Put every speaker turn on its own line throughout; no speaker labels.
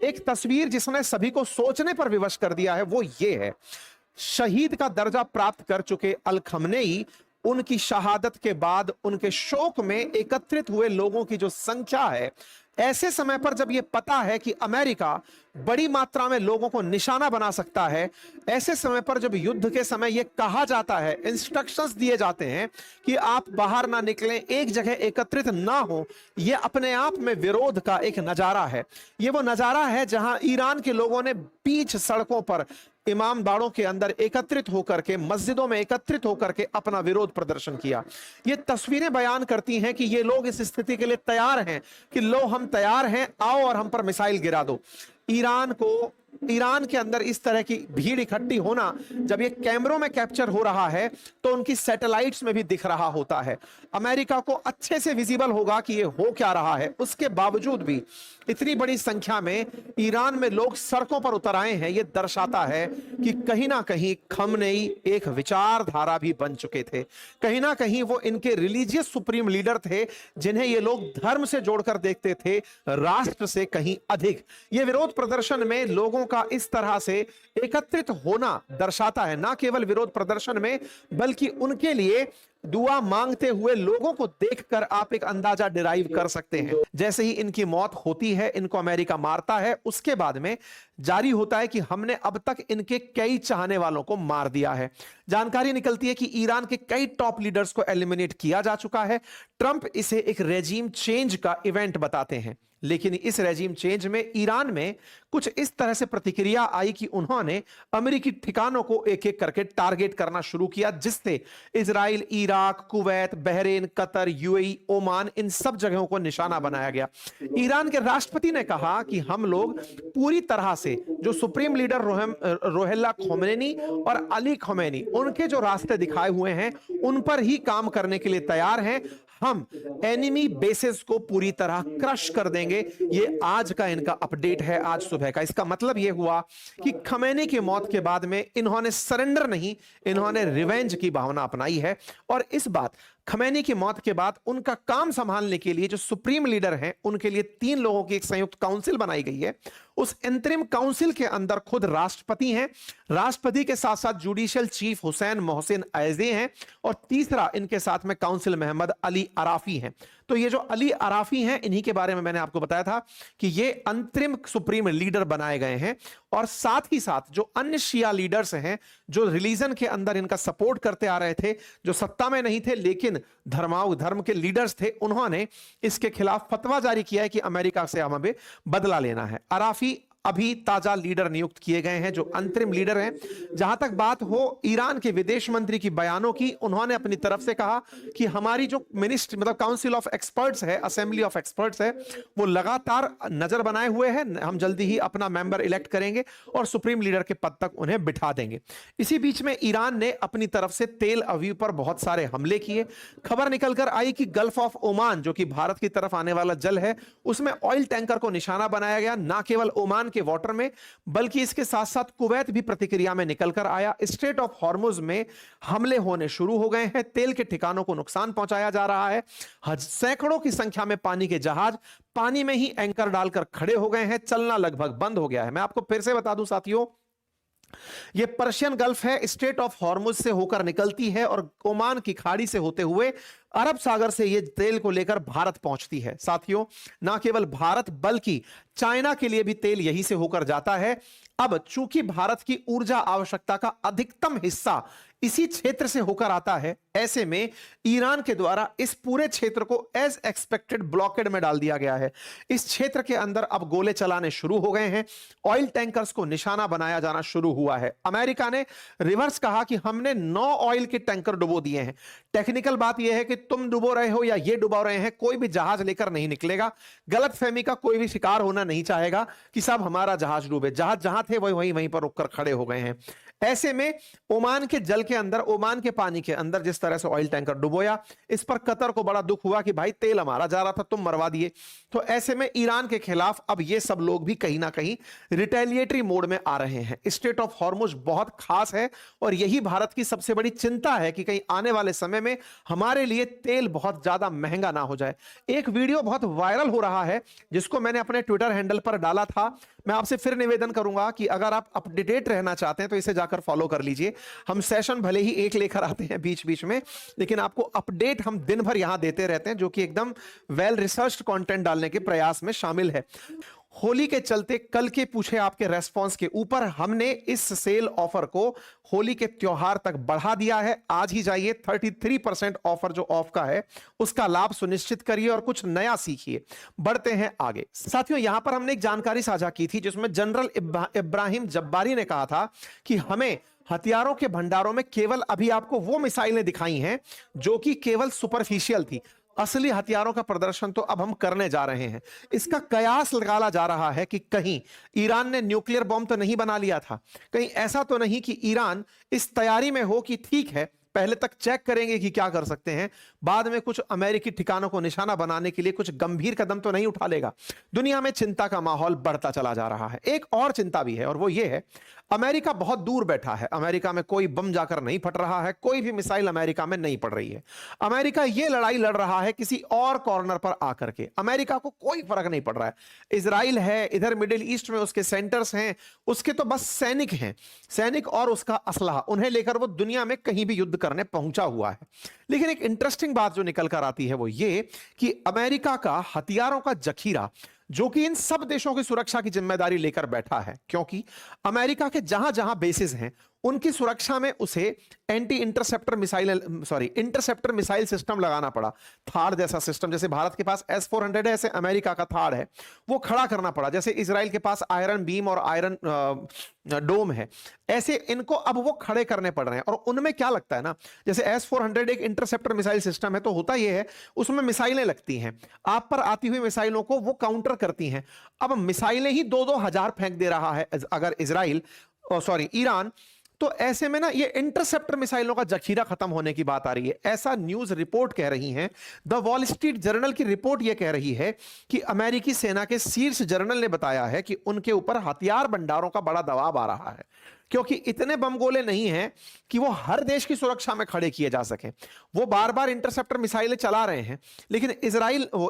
एक तस्वीर जिसने सभी को सोचने पर विवश कर दिया है वो ये है। शहीद का दर्जा प्राप्त कर चुके अल खमनेई, उनकी शहादत के बाद उनके शोक में एकत्रित हुए लोगों की जो संख्या है, ऐसे समय पर जब यह पता है कि अमेरिका बड़ी मात्रा में लोगों को निशाना बना सकता है, ऐसे समय पर जब युद्ध के समय यह कहा जाता है, इंस्ट्रक्शंस दिए जाते हैं कि आप बाहर ना निकलें, एक जगह एकत्रित ना हो, यह अपने आप में विरोध का एक नजारा है। यह वो नजारा है जहां ईरान के लोगों ने बीच सड़कों पर, इमामबाड़ों के अंदर एकत्रित होकर के, मस्जिदों में एकत्रित होकर के अपना विरोध प्रदर्शन किया। ये तस्वीरें बयान करती हैं कि ये लोग इस स्थिति के लिए तैयार हैं कि लो हम तैयार हैं, आओ और हम पर मिसाइल गिरा दो। ईरान के अंदर इस तरह की भीड़ इकट्ठी होना जब ये कैमरों में कैप्चर हो रहा है तो उनकी सैटेलाइट्स में भी दिख रहा होता है। अमेरिका को अच्छे से विजिबल होगा कि ये हो क्या रहा है। उसके बावजूद भी इतनी बड़ी संख्या में ईरान में लोग सड़कों पर उतर आए हैं। ये दर्शाता है कि कहीं ना कहीं खमनेई एक विचारधारा भी बन चुके थे, कहीं ना कहीं वो इनके रिलीजियस सुप्रीम लीडर थे जिन्हें ये लोग धर्म से जोड़कर देखते थे, राष्ट्र से कहीं अधिक। ये विरोध प्रदर्शन में लोगों का इस तरह से एकत्रित होना दर्शाता है, ना केवल विरोध प्रदर्शन में बल्कि उनके लिए दुआ मांगते हुए लोगों को देखकर आप एक अंदाजा डिराइव कर सकते हैं। जैसे ही इनकी मौत होती है, इनको अमेरिका मारता है, उसके बाद में जारी होता है कि हमने अब तक इनके कई चाहने वालों को मार दिया है। जानकारी निकलती है कि ईरान के कई टॉप लीडर्स को एलिमिनेट किया जा चुका है। ट्रंप इसे एक रेजिम चेंज का इवेंट बताते हैं, लेकिन इस रेजिम चेंज में ईरान में कुछ इस तरह से प्रतिक्रिया आई कि उन्होंने अमेरिकी ठिकानों को एक एक करके टारगेट करना शुरू किया, जिससे Israel, Iraq, Kuwait, Bahrain, Qatar, UAE, Oman, इन सब जगहों को निशाना बनाया गया। ईरान के राष्ट्रपति ने कहा कि हम लोग पूरी तरह से जो सुप्रीम लीडर रोहेल्ला खोमेनी और अली खोमेनी, उनके जो रास्ते दिखाए हुए हैं उन पर ही काम करने के लिए तैयार हैं। हम एनिमी बेसेस को पूरी तरह क्रश कर देंगे। ये आज का इनका अपडेट है, आज सुबह का। इसका मतलब यह हुआ कि खमेनी की मौत के बाद में इन्होंने सरेंडर नहीं, इन्होंने रिवेंज की भावना अपनाई है। और इस बात, खमेनी की मौत के बाद उनका काम संभालने के लिए जो सुप्रीम लीडर हैं, उनके लिए 3 लोगों की एक संयुक्त काउंसिल बनाई गई है। उस इंतरिम काउंसिल के अंदर खुद राष्ट्रपति हैं, राष्ट्रपति के साथ साथ जुडिशियल चीफ हुसैन मोहसिन ऐज़ी हैं, और तीसरा इनके साथ में काउंसिल मोहम्मद अली अराफी हैं। तो ये जो अली अराफी हैं, इन्हीं के बारे में मैंने आपको बताया था कि ये अंतरिम सुप्रीम लीडर बनाए गए हैं। और साथ ही साथ जो अन्य शिया लीडर्स हैं, जो रिलीजन के अंदर इनका सपोर्ट करते आ रहे थे, जो सत्ता में नहीं थे लेकिन धर्म के लीडर्स थे, उन्होंने इसके खिलाफ फतवा जारी किया है कि अमेरिका से हमें बदला लेना है। अराफी अभी ताजा लीडर नियुक्त किए गए हैं, जो अंतरिम लीडर हैं। जहां तक बात हो ईरान के विदेश मंत्री की बयानों की, उन्होंने अपनी तरफ से कहा कि हमारी जो मिनिस्ट्री, मतलब काउंसिल ऑफ एक्सपर्ट्स है, असेंबली ऑफ एक्सपर्ट्स है, वो लगातार नजर बनाए हुए हैं। हम जल्दी ही अपना मेंबर इलेक्ट करेंगे और सुप्रीम लीडर के पद तक उन्हें बिठा देंगे। इसी बीच में ईरान ने अपनी तरफ से तेल अवीव पर बहुत सारे हमले किए। खबर निकलकर आई कि गल्फ ऑफ ओमान, जो कि भारत की तरफ आने वाला जल है, उसमें ऑयल टैंकर को निशाना बनाया गया। ना केवल ओमान के वाटर में बल्कि इसके साथ साथ कुवैत भी प्रतिक्रिया में निकलकर आया। स्ट्रेट ऑफ हॉर्मुज में हमले होने शुरू हो गए हैं, तेल के ठिकानों को नुकसान पहुंचाया जा रहा है। सैकड़ों की संख्या में पानी के जहाज पानी में ही एंकर डालकर खड़े हो गए हैं, चलना लगभग बंद हो गया है। मैं आपको फिर से बता दूं साथियों, ये पर्शियन गल्फ है, स्ट्रेट ऑफ हॉर्मुज से होकर निकलती है और ओमान की खाड़ी से होते हुए अरब सागर से ये तेल को लेकर भारत पहुंचती है। साथियों, ना केवल भारत बल्कि चाइना के लिए भी तेल यहीं से होकर जाता है। अब चूंकि भारत की ऊर्जा आवश्यकता का अधिकतम हिस्सा इसी क्षेत्र से होकर आता है, ऐसे में ईरान के द्वारा इस पूरे क्षेत्र को एज एक्सपेक्टेड ब्लॉकेड में डाल दिया गया है। इस क्षेत्र के अंदर अब गोले चलाने शुरू हो गए हैं, ऑयल टैंकर्स को निशाना बनाया जाना शुरू हुआ है। अमेरिका ने रिवर्स कहा कि हमने 9 ऑयल के टैंकर डुबो दिए हैं। टेक्निकल बात यह है कि तुम डुबो रहे हो या ये डुबो रहे हैं, कोई भी जहाज लेकर नहीं निकलेगा। गलतफहमी का कोई भी शिकार होना नहीं चाहेगा कि साहब हमारा जहाज डूबे। जहाज जहां थे वही वहीं पर रुककर खड़े हो गए हैं। ऐसे में ओमान के जल के के अंदर, ओमान के पानी के अंदर जिस तरह से ऑयल टैंकर डुबोया, इस पर कतर को बड़ा दुख हुआ कि भाई तेल हमारा जा रहा था, तुम मरवा दिए। तो ऐसे में ईरान के खिलाफ अब ये सब लोग भी कहीं ना कहीं रिटेलिएटरी मोड में आ रहे हैं। स्ट्रेट ऑफ हॉर्मुज बहुत खास है और यही भारत की सबसे बड़ी चिंता है कि कहीं आने वाले समय में हमारे लिए तेल बहुत ज्यादा महंगा ना हो जाए। एक वीडियो बहुत वायरल हो रहा है जिसको मैंने अपने ट्विटर हैंडल पर डाला था। मैं आपसे फिर निवेदन करूंगा कि अगर आप अपडेटेड रहना चाहते हैं तो इसे जाकर फॉलो कर लीजिए। हम सेशन भले ही एक लेकर आते हैं बीच बीच में, लेकिन आपको अपडेट हम दिन भर यहां देते रहते हैं, जो कि एकदम वेल रिसर्च्ड कंटेंट डालने के प्रयास में शामिल है। होली के चलते कल के पूछे आपके रेस्पॉन्स के ऊपर हमने इस सेल ऑफर को होली के त्योहार तक बढ़ा दिया है। आज ही जाइए, 33% ऑफर जो ऑफ का है उसका लाभ सुनिश्चित करिए और कुछ नया सीखिए। बढ़ते हैं आगे। साथियों, यहां पर हमने एक जानकारी साझा की थी जिसमें जनरल इब्राहिम जब्बारी ने कहा था कि हमें हथियारों के भंडारों में केवल अभी आपको वो मिसाइलें दिखाई हैं जो कि केवल सुपरफिशियल थी। असली हथियारों का प्रदर्शन तो अब हम करने जा रहे हैं। इसका कयास लगाया जा रहा है कि कहीं ईरान ने न्यूक्लियर बॉम्ब तो नहीं बना लिया था, कहीं ऐसा तो नहीं कि ईरान इस तैयारी में हो कि ठीक है पहले तक चेक करेंगे कि क्या कर सकते हैं, बाद में कुछ अमेरिकी ठिकानों को निशाना बनाने के लिए कुछ गंभीर कदम तो नहीं उठा लेगा। दुनिया में चिंता का माहौल बढ़ता चला जा रहा है। एक और चिंता भी है और वो ये है, अमेरिका बहुत दूर बैठा है। अमेरिका में कोई बम जाकर नहीं फट रहा है, कोई भी मिसाइल अमेरिका में नहीं पड़ रही है। अमेरिका ये लड़ाई लड़ रहा है किसी और कॉर्नर पर आकर के। अमेरिका को कोई फर्क नहीं पड़ रहा है। इजराइल है, इधर मिडिल ईस्ट में उसके सेंटर्स हैं, उसके तो बस सैनिक हैं, सैनिक और उसका असलहा, उन्हें लेकर वो दुनिया में कहीं भी युद्ध करने पहुंचा हुआ है। लेकिन एक इंटरेस्टिंग बात जो निकल कर आती है वो ये कि अमेरिका का हथियारों का जखीरा जो कि इन सब देशों की सुरक्षा की जिम्मेदारी लेकर बैठा है, क्योंकि अमेरिका के जहां जहां बेसिस हैं उनकी सुरक्षा में उसे इंटरसेप्टर मिसाइल सिस्टम लगाना पड़ा। थार जैसा सिस्टम, जैसे भारत के पास S-400 है, ऐसे अमेरिका का थार है, वो खड़ा करना पड़ा। जैसे इजराइल के पास आयरन बीम और आयरन डोम है, ऐसे इनको अब वो खड़े करने पड़ रहे हैं। और उनमें क्या लगता है ना, जैसे S-400 एक इंटरसेप्टर मिसाइल सिस्टम है, तो होता यह है उसमें मिसाइलें लगती हैं, आप पर आती हुई मिसाइलों को वो काउंटर करती हैं। अब मिसाइलें ही 2-2 हजार फेंक दे रहा है अगर ईरान, तो ऐसे में ना ये इंटरसेप्टर मिसाइलों का जखीरा खत्म होने की बात आ रही है। ऐसा न्यूज रिपोर्ट कह रही हैं। द वॉल स्ट्रीट जर्नल की रिपोर्ट यह कह रही है कि अमेरिकी सेना के शीर्ष जनरल ने बताया है कि उनके ऊपर हथियार भंडारों का बड़ा दबाव आ रहा है, क्योंकि इतने बम गोले नहीं हैं कि वो हर देश की सुरक्षा में खड़े किए जा सके। वो बार बार इंटरसेप्टर मिसाइलें चला रहे हैं, लेकिन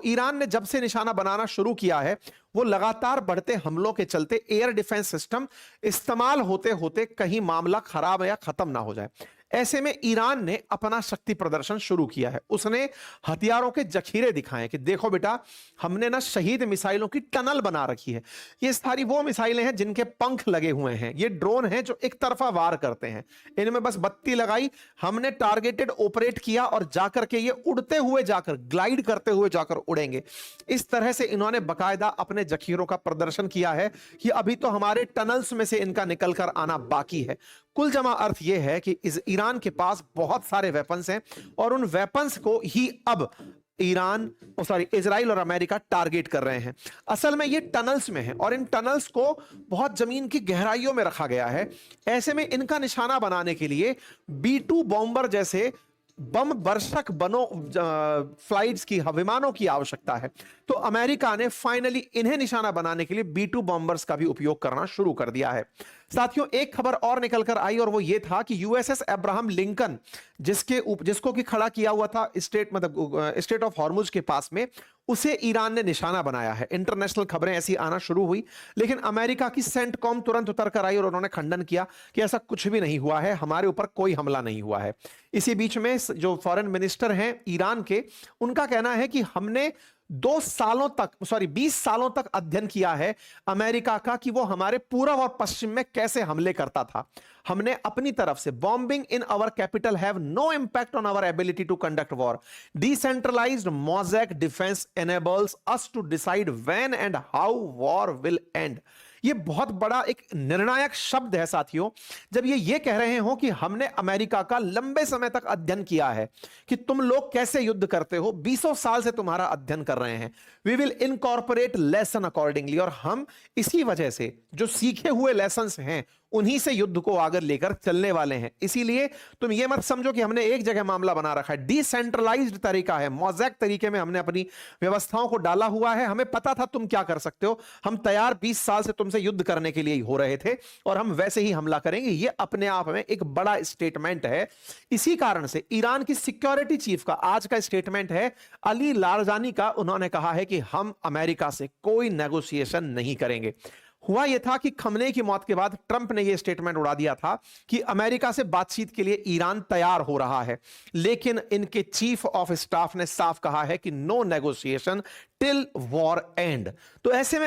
ईरान ने जब से निशाना बनाना शुरू किया है, वो लगातार बढ़ते हमलों के चलते एयर डिफेंस सिस्टम इस्तेमाल होते होते कहीं मामला खराब या खत्म ना हो जाए। ऐसे में ईरान ने अपना शक्ति प्रदर्शन शुरू किया है। उसने हथियारों के जखीरे दिखाए कि देखो बेटा, हमने ना शहीद मिसाइलों की टनल बना रखी है। ये सारी वो मिसाइलें हैं जिनके पंख लगे हुए हैं। ये ड्रोन हैं जो एक तरफा वार करते हैं, इनमें बस बत्ती लगाई, हमने टारगेटेड ऑपरेट किया और जाकर के ये उड़ते हुए जाकर, ग्लाइड करते हुए जाकर उड़ेंगे। इस तरह से इन्होंने बकायदा अपने जखीरों का प्रदर्शन किया है कि अभी तो हमारे टनल्स में से इनका निकलकर आना बाकी है। कुल जमा अर्थ यह है कि ईरान के पास बहुत सारे वेपन्स हैं और उन वेपन्स को ही अब इजराइल और अमेरिका टारगेट कर रहे हैं। असल में ये टनल्स में है और इन टनल्स को बहुत जमीन की गहराइयों में रखा गया है। ऐसे में इनका निशाना बनाने के लिए B-2 बॉम्बर जैसे बम वर्षक फ्लाइट्स की, विमानों की आवश्यकता है। तो अमेरिका ने फाइनली इन्हें निशाना बनाने के लिए B-2 बॉम्बर्स का भी उपयोग करना शुरू कर दिया है। साथियों, एक खबर और निकलकर आई और वो ये था कि USS अब्राहम लिंकन, जिसको कि खड़ा किया हुआ था स्ट्रेट ऑफ हॉर्मुज के पास में, उसे ईरान ने निशाना बनाया है। इंटरनेशनल खबरें ऐसी आना शुरू हुई, लेकिन अमेरिका की सेंटकॉम तुरंत उतर कर आई और उन्होंने खंडन किया कि ऐसा कुछ भी नहीं हुआ है, हमारे ऊपर कोई हमला नहीं हुआ है। इसी बीच में जो फॉरेन मिनिस्टर हैं ईरान के, उनका कहना है कि हमने 20 सालों तक अध्ययन किया है अमेरिका का कि वो हमारे पूर्व और पश्चिम में कैसे हमले करता था। हमने अपनी तरफ से bombing in our capital have no impact on our ability to conduct war. Decentralised mosaic defence enables us to decide when and how war will end. ये बहुत बड़ा एक निर्णायक शब्द है साथियों, जब ये कह रहे हो कि हमने अमेरिका का लंबे समय तक अध्ययन किया है कि तुम लोग कैसे युद्ध करते हो, 20 साल से तुम्हारा अध्ययन कर रहे हैं, we will incorporate lesson accordingly, और हम इसी वजह से जो सीखे हुए लेसन्स हैं उन्हीं से युद्ध को आगे लेकर चलने वाले हैं। इसीलिए तुम ये मत समझो कि हमने एक जगह मामला बना रखा है, डिसेंट्रलाइज्ड तरीका है, मोज़ेक तरीके में हमने अपनी व्यवस्थाओं को डाला हुआ है। हमें पता था तुम क्या कर सकते हो, हम तैयार 20 साल से तुमसे युद्ध करने के लिए ही हो रहे थे और हम वैसे ही हमला करेंगे। ये अपने आप में एक बड़ा स्टेटमेंट है। इसी कारण से ईरान की सिक्योरिटी चीफ का आज का स्टेटमेंट है, अली लारजानी का, उन्होंने कहा है कि हम अमेरिका से कोई नेगोशिएशन नहीं करेंगे। हुआ यह था कि खमनेई की मौत के बाद ट्रंप ने यह स्टेटमेंट उड़ा दिया था कि अमेरिका से बातचीत के लिए ईरान तैयार हो रहा है, लेकिन इनके चीफ ऑफ स्टाफ ने साफ कहा है कि no negotiation till war end. तो ऐसे में